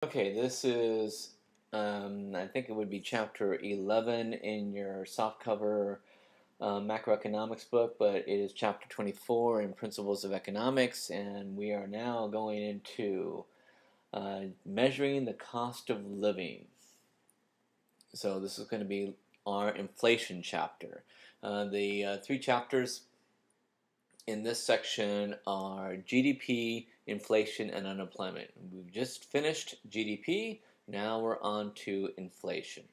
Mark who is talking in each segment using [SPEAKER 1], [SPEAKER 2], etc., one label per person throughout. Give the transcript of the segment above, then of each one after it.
[SPEAKER 1] Okay, this is, I think it would be chapter 11 in your softcover macroeconomics book, but it is chapter 24 in Principles of Economics, and we are now going into measuring the cost of living. So this is going to be our inflation chapter. The three chapters in this section are GDP, inflation, and unemployment. We've just finished GDP. Now we're on to inflation.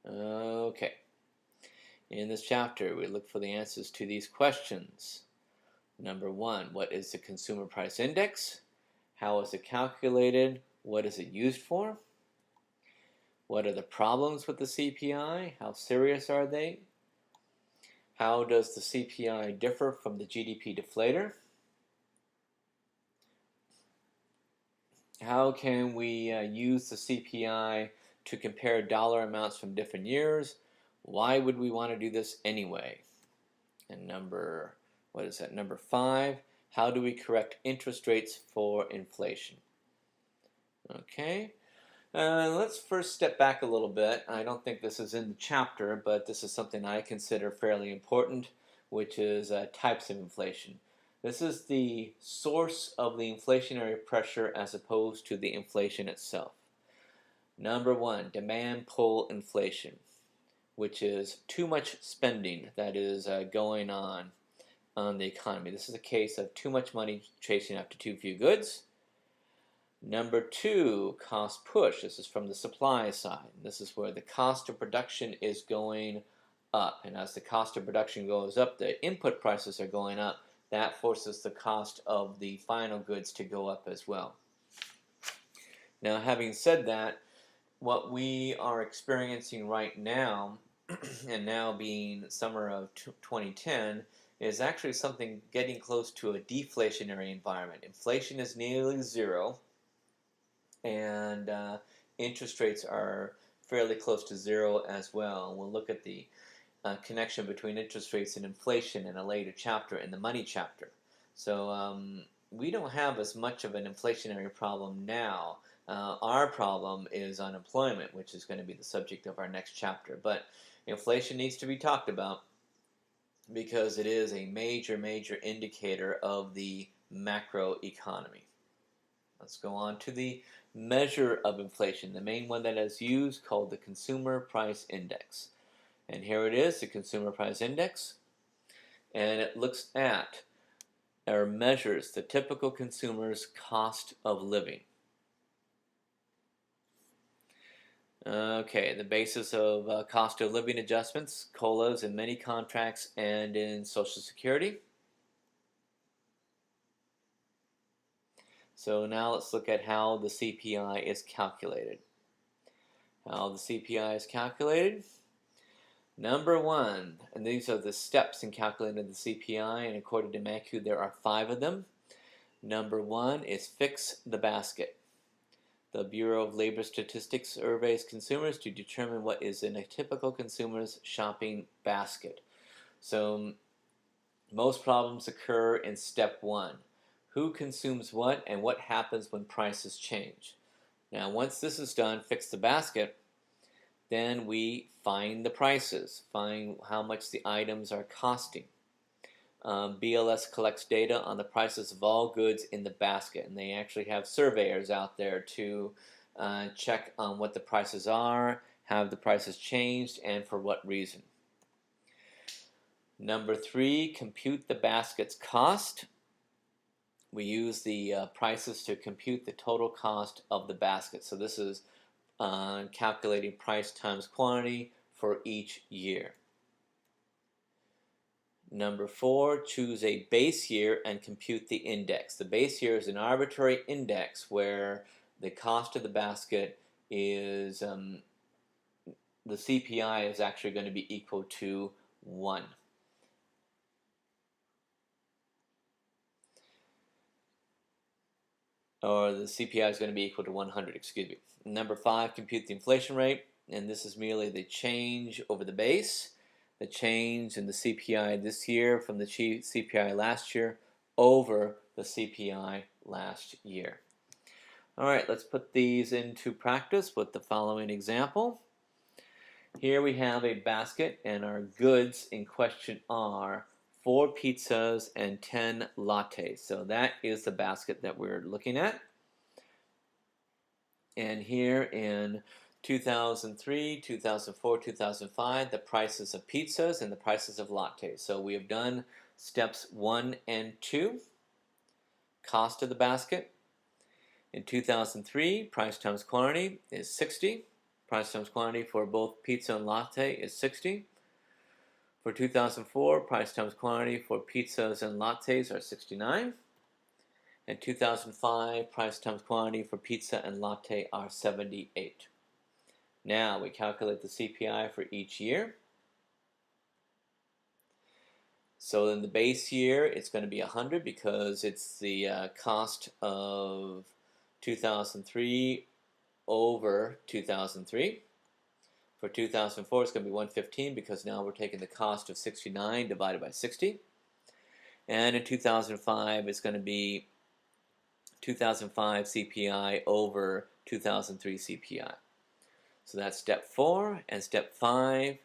[SPEAKER 1] Okay. In this chapter, we look for the answers to these questions. Number one, what is the Consumer Price Index? How is it calculated? What is it used for? What are the problems with the CPI? How serious are they? How does the CPI differ from the GDP deflator? How can we use the CPI to compare dollar amounts from different years? Why would we want to do this anyway? And number 5, how do we correct interest rates for inflation? Okay, let's first step back a little bit. I don't think this is in the chapter, but this is something I consider fairly important, which is types of inflation. This is the source of the inflationary pressure as opposed to the inflation itself. Number one, demand pull inflation, which is too much spending that is going on the economy. This is a case of too much money chasing after too few goods. Number two, cost push. This is from the supply side. This is where the cost of production is going up. And as the cost of production goes up, the input prices are going up. That forces the cost of the final goods to go up as well. Now, having said that, what we are experiencing right now, and now being summer of 2010, is actually something getting close to a deflationary environment. Inflation is nearly zero, and interest rates are fairly close to zero as well. And we'll look at the connection between interest rates and inflation in a later chapter, in the money chapter. So we don't have as much of an inflationary problem now. Our problem is unemployment, which is going to be the subject of our next chapter. But inflation needs to be talked about because it is a major, major indicator of the macroeconomy. Let's go on to the measure of inflation, the main one that is used, called the Consumer Price Index. And here it is, the Consumer Price Index, and it looks at or measures the typical consumer's cost of living. Okay, the basis of cost of living adjustments, COLAs in many contracts and in Social Security. So now let's look at how the CPI is calculated. How the CPI is calculated. Number one, and these are the steps in calculating the CPI, and according to MACU there are 5 of them. Number one is fix the basket. The Bureau of Labor Statistics surveys consumers to determine what is in a typical consumer's shopping basket. So most problems occur in step 1. Who consumes what and what happens when prices change? Now once this is done, fix the basket, then we find the prices, find how much the items are costing. BLS collects data on the prices of all goods in the basket, and they actually have surveyors out there to check on what the prices are, have the prices changed, and for what reason. Number 3, compute the basket's cost. We use the prices to compute the total cost of the basket. So this is calculating price times quantity for each year. Number 4, choose a base year and compute the index. The base year is an arbitrary index where the cost of the basket is, the CPI is actually going to be equal to 1. Or the CPI is going to be equal to 100, excuse me. Number 5, compute the inflation rate, and this is merely the change over the base. The change in the CPI this year from the CPI last year over the CPI last year. All right, let's put these into practice with the following example. Here we have a basket, and our goods in question are 4 pizzas and 10 lattes. So that is the basket that we're looking at. And here in 2003, 2004, 2005, the prices of pizzas and the prices of lattes. So we have done steps 1 and 2. Cost of the basket. In 2003, price times quantity is 60. Price times quantity for both pizza and latte is 60. For 2004, price times quantity for pizzas and lattes are 69. And 2005, price times quantity for pizza and latte are 78. Now we calculate the CPI for each year. So in the base year, it's going to be 100 because it's the cost of 2003 over 2003. For 2004, it's going to be 115 because now we're taking the cost of 69 divided by 60. And in 2005, it's going to be 2005 CPI over 2003 CPI. So that's step 4. And step 5,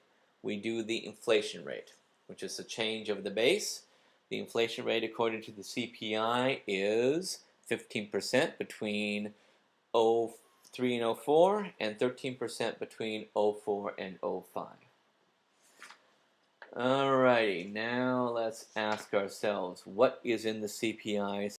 [SPEAKER 1] we do the inflation rate, which is the change of the base. The inflation rate according to the CPI is 15% between 03 and 04 and 13% between 04 and 05. Alrighty, now let's ask ourselves, what is in the CPI